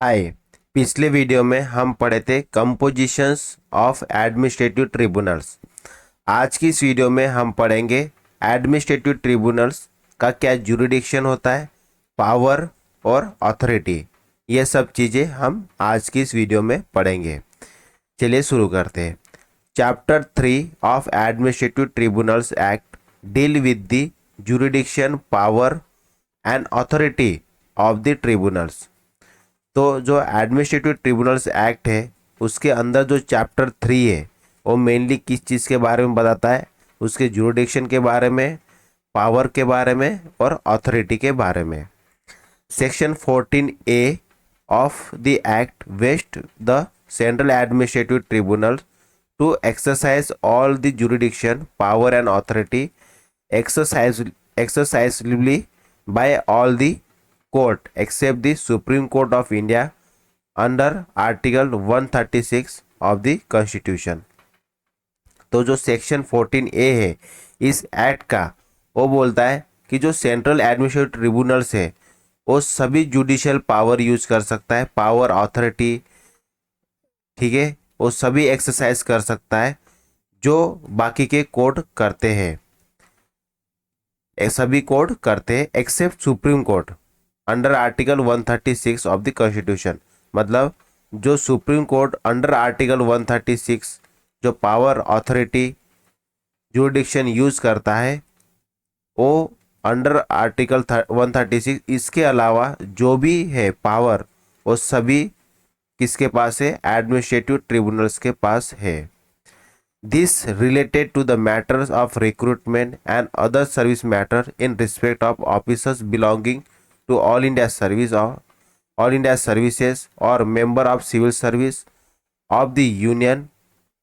हाय। पिछले वीडियो में हम पढ़े थे कंपोजिशंस ऑफ एडमिनिस्ट्रेटिव ट्रिब्यूनल्स। आज की इस वीडियो में हम पढ़ेंगे एडमिनिस्ट्रेटिव ट्रिब्यूनल्स का क्या जुरिडिक्शन होता है, पावर और अथॉरिटी। ये सब चीज़ें हम आज की इस वीडियो में पढ़ेंगे। चलिए शुरू करते हैं। Chapter 3 of administrative tribunals act deal with the jurisdiction, power and authority of the tribunals. तो जो एडमिनिस्ट्रेटिव ट्रिब्यूनल्स एक्ट है उसके अंदर जो चैप्टर 3 है वो मेनली किस चीज़ के बारे में बताता है, उसके जुरिडिक्शन के बारे में, पावर के बारे में और अथॉरिटी के बारे में। Section 14A of the act vest the central administrative tribunal to exercise all the jurisdiction, power and authority exercisably by all the court except the Supreme Court of India under Article 136 of the Constitution। तो जो section 14A है इस act का, वो बोलता है कि जो सेंट्रल एडमिनिस्ट्रेटिव ट्रिब्यूनल्स है वो सभी जुडिशियल पावर यूज कर सकता है, पावर अथॉरिटी, ठीक है, वो सभी एक्सरसाइज कर सकता है जो बाकी के कोर्ट करते हैं। सभी कोर्ट करते हैं except supreme court under article 136 of the constitution. मतलब जो सुप्रीम कोर्ट अंडर आर्टिकल 136 जो पावर अथॉरिटी जुरिडिक्शन यूज करता है वो अंडर आर्टिकल 136, इसके अलावा जो भी है पावर वो सभी किसके पास है, एडमिनिस्ट्रेटिव ट्रिब्यूनल्स के पास है। This related to the matters of recruitment and other service matter in respect of officers belonging to All India Service or All India Services or member of civil service of the Union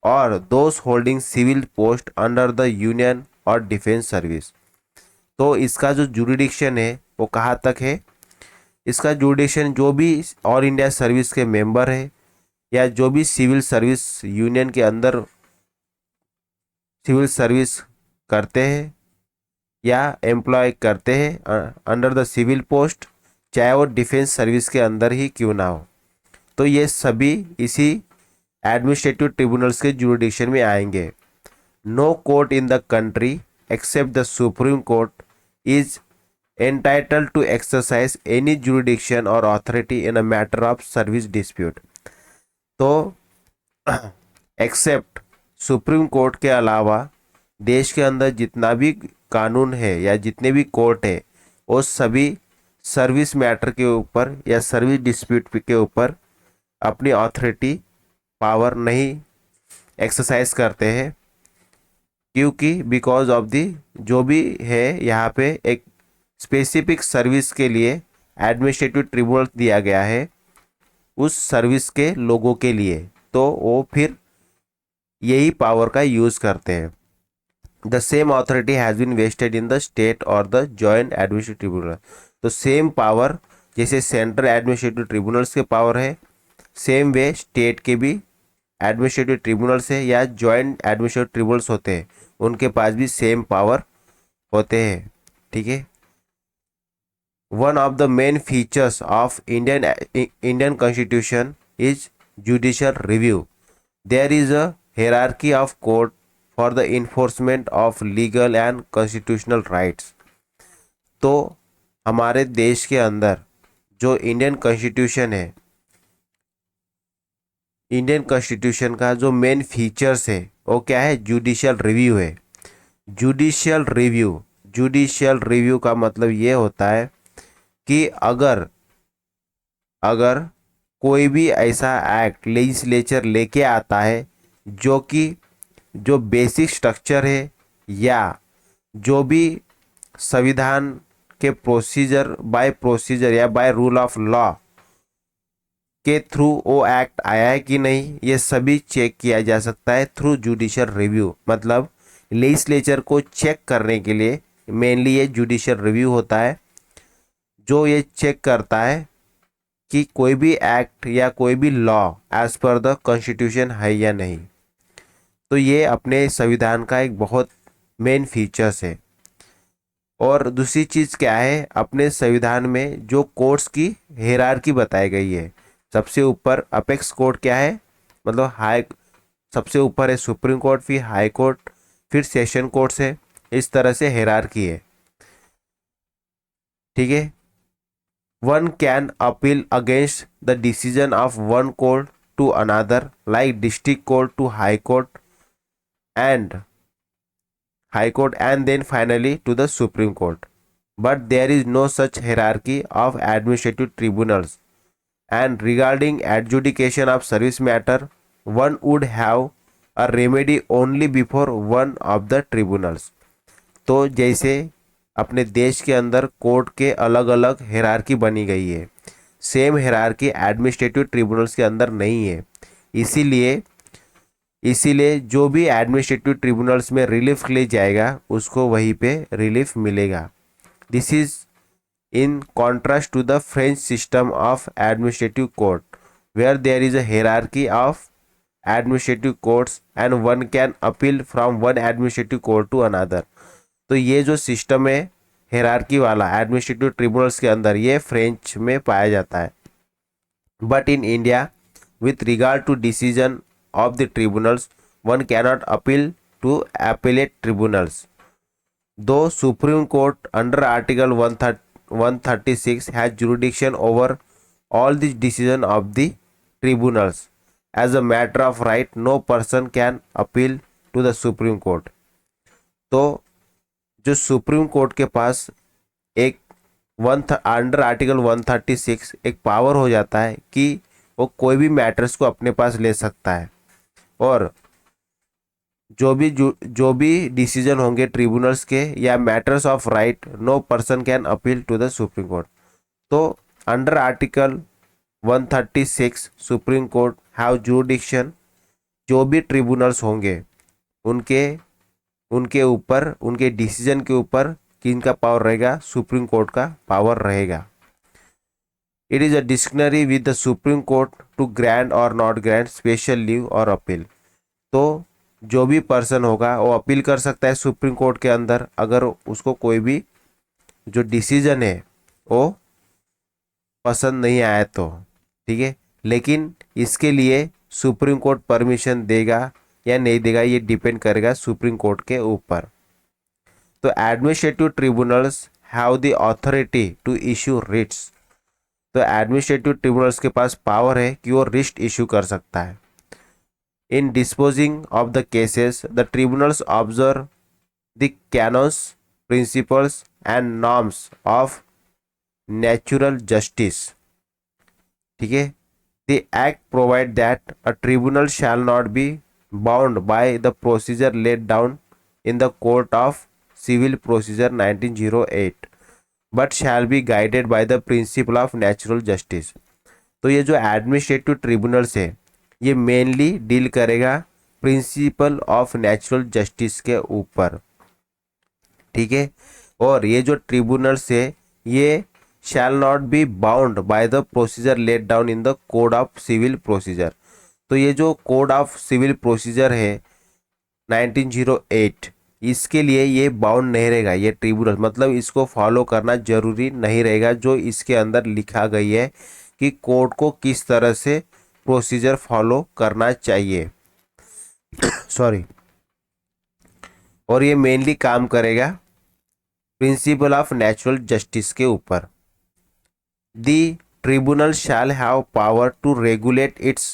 or those holding civil post under the Union or Defence Service। तो इसका जो jurisdiction है वो कहाँ तक है? इसका jurisdiction जो भी ऑल इंडिया सर्विस के मेंबर है या जो भी सिविल सर्विस यूनियन के अंदर सिविल सर्विस करते हैं या एम्प्लॉय करते हैं अंडर द सिविल पोस्ट, चाहे वो डिफेंस सर्विस के अंदर ही क्यों ना हो, तो ये सभी इसी एडमिनिस्ट्रेटिव ट्रिब्यूनल्स के जुरिडिक्शन में आएंगे। No court in the country except the supreme court is entitled to exercise any jurisdiction or authority in a matter of service dispute. तो एक्सेप्ट सुप्रीम कोर्ट के अलावा देश के अंदर जितना भी कानून है या जितने भी कोर्ट है वो सभी सर्विस मैटर के ऊपर या सर्विस डिस्प्यूट के ऊपर अपनी अथॉरिटी पावर नहीं एक्सरसाइज करते हैं, क्योंकि बिकॉज ऑफ दी जो भी है यहाँ पे एक स्पेसिफिक सर्विस के लिए एडमिनिस्ट्रेटिव ट्रिब्यूनल दिया गया है उस सर्विस के लोगों के लिए, तो वो फिर यही पावर का यूज करते हैं। The same authority has been vested in the state और द जॉइंट एडमिनिस्ट्रेटिव ट्रिब्यूनल। तो सेम पावर जैसे सेंट्रल एडमिनिस्ट्रेटिव ट्रिब्यूनल्स के पावर है, सेम वे स्टेट के भी एडमिनिस्ट्रेटिव ट्रिब्यूनल्स है या जॉइंट एडमिनिस्ट्रेटिव ट्रिब्यूनल्स होते हैं, उनके पास भी सेम पावर होते हैं, ठीक है। One of the main features of Indian constitution is judicial review. There is a hierarchy of court for the enforcement of legal and constitutional rights। तो हमारे देश के अंदर जो इंडियन कॉन्स्टिट्यूशन है, इंडियन कॉन्स्टिट्यूशन का जो मेन फीचर्स है वो क्या है, जुडिशियल रिव्यू है। जुडिशियल रिव्यू का मतलब ये होता है कि अगर अगर कोई भी ऐसा एक्ट लेजिस्लेचर लेके आता है जो कि जो बेसिक स्ट्रक्चर है या जो भी संविधान के प्रोसीजर या बाय रूल ऑफ लॉ के थ्रू वो एक्ट आया है कि नहीं, ये सभी चेक किया जा सकता है थ्रू जुडिशियल रिव्यू। मतलब लेजिस्लेचर को चेक करने के लिए मेनली ये जुडिशियल रिव्यू होता है, जो ये चेक करता है कि कोई भी एक्ट या कोई भी law as per the constitution है या नहीं। तो ये अपने संविधान का एक बहुत मेन फीचर्स है। और दूसरी चीज़ क्या है, अपने संविधान में जो कोर्ट्स की हायरार्की बताई गई है, सबसे ऊपर अपेक्स कोर्ट क्या है, मतलब हाई, सबसे ऊपर है सुप्रीम कोर्ट, फिर हाई कोर्ट, फिर सेशन कोर्ट है। इस तरह से हायरार्की है। ठीक है। One can appeal against the decision of one court to another, like district court to and high court and then finally to the supreme court. But there is no such hierarchy of administrative tribunals, and regarding adjudication of service matter, one would have a remedy only before one of the tribunals. तो जैसे अपने देश के अंदर court के अलग अलग hierarchy बनी गई है, सेम हायरार्की एडमिनिस्ट्रेटिव ट्रिब्यूनल्स के अंदर नहीं है। इसीलिए इसीलिए जो भी एडमिनिस्ट्रेटिव ट्रिब्यूनल्स में रिलीफ ले जाएगा उसको वहीं पे रिलीफ मिलेगा। This is in contrast to the French system of administrative court, where there is a hierarchy of administrative courts and one can appeal from one administrative court to another. तो ये जो system है hierarchy वाला administrative tribunals के अंदर, ये French में पाया जाता है। But in India with regard to decision of the tribunals one cannot appeal to appellate tribunals, though supreme court under article 136 has jurisdiction over all the decision of the tribunals. As a matter of right, no person can appeal to the Supreme Court. तो जो supreme court के पास एक under article 136 एक power हो जाता है कि वो कोई भी मैटर्स को अपने पास ले सकता है, और जो भी डिसीजन होंगे ट्रिब्यूनल्स के या matters of right, no person can appeal to the supreme court. तो under article 136 supreme court have jurisdiction, जो भी ट्रिब्यूनल्स होंगे उनके ऊपर, उनके डिसीजन के ऊपर किनका पावर रहेगा, सुप्रीम कोर्ट का पावर रहेगा। It is a dictionary with the supreme court to grant or not grant special leave or appeal. तो जो भी पर्सन होगा वो अपील कर सकता है सुप्रीम कोर्ट के अंदर, अगर उसको कोई भी जो डिसीजन है वो पसंद नहीं आया तो। ठीक है, लेकिन इसके लिए सुप्रीम कोर्ट परमिशन देगा या नहीं देगा ये डिपेंड करेगा सुप्रीम कोर्ट के ऊपर। तो administrative tribunals have the authority to issue writs. तो एडमिनिस्ट्रेटिव ट्रिब्यूनल्स के पास पावर है कि वो रिट इशू कर सकता है। In disposing of the cases, the tribunals observe the canons, principles, and norms of natural justice. ठीक है, the act provide that a tribunal shall not be bound by the procedure laid down in the Court of Civil Procedure 1908, but shall be guided by the principle of natural justice. तो ये जो administrative tribunals है ये mainly deal करेगा principle of natural justice के ऊपर। ठीक है, और ये जो ट्रिब्यूनल्स है ये shall not be bound by the procedure laid down in the code of civil procedure. तो ये जो कोड ऑफ सिविल प्रोसीजर है 1908, इसके लिए ये बाउंड नहीं रहेगा ये ट्रिब्यूनल, मतलब इसको फॉलो करना जरूरी नहीं रहेगा जो इसके अंदर लिखा गई है कि कोर्ट को किस तरह से प्रोसीजर फॉलो करना चाहिए। सॉरी, और ये मेनली काम करेगा प्रिंसिपल ऑफ नेचुरल जस्टिस के ऊपर। The tribunal shall have power to regulate its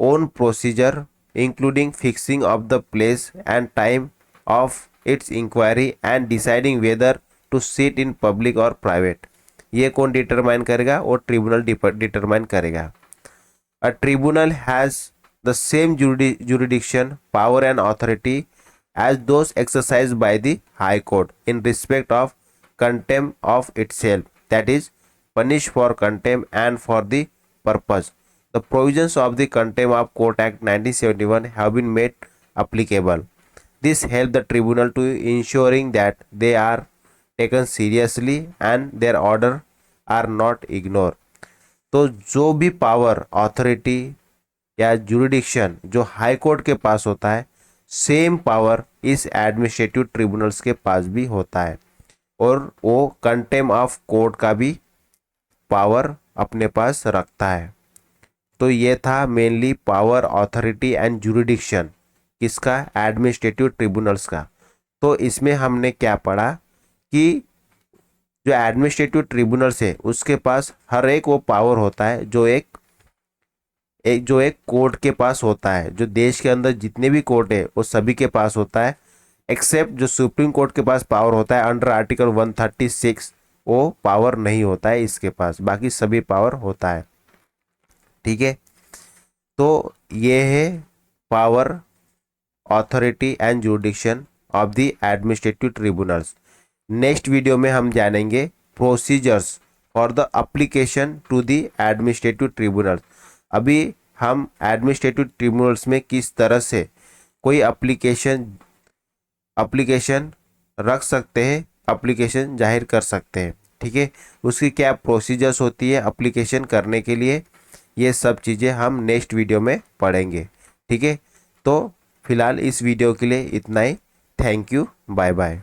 own procedure including fixing of the place and time of its inquiry and deciding whether to sit in public or private. ये कौन determine करेगा, वो tribunal determine करेगा। A tribunal has the same jurisdiction, power and authority as those exercised by the High Court in respect of contempt of itself, that is, punish for contempt and for the purpose. The provisions of the Contempt of Court Act 1971 have been made applicable. This helps the tribunal to ensuring that they are taken seriously and their order are not ignored. तो जो भी power, authority या jurisdiction जो high court के पास होता है, same power इस administrative tribunals के पास भी होता है, और वो कंटेम्प्ट ऑफ कोर्ट का भी पावर अपने पास रखता है। तो ये था mainly power, authority and jurisdiction किसका, एडमिनिस्ट्रेटिव ट्रिब्यूनल्स का। तो इसमें हमने क्या पढ़ा कि जो एडमिनिस्ट्रेटिव ट्रिब्यूनल्स है उसके पास हर एक वो पावर होता है जो एक कोर्ट के पास होता है। जो देश के अंदर जितने भी कोर्ट है वो सभी के पास होता है, एक्सेप्ट जो सुप्रीम कोर्ट के पास पावर होता है अंडर आर्टिकल 136, वो पावर नहीं होता है इसके पास, बाकी सभी पावर होता है। ठीक है, तो ये है power, authority and jurisdiction of the administrative tribunals. Next video में हम जानेंगे procedures for the application to the administrative tribunals. अभी हम एडमिनिस्ट्रेटिव ट्रिब्यूनल्स में किस तरह से कोई एप्लीकेशन रख सकते हैं, एप्लीकेशन जाहिर कर सकते हैं। ठीक है, उसकी क्या प्रोसीजर्स होती है एप्लीकेशन करने के लिए, ये सब चीज़ें हम नेक्स्ट वीडियो में पढ़ेंगे। ठीक है, तो फिलहाल इस वीडियो के लिए इतना ही। Thank you, bye bye.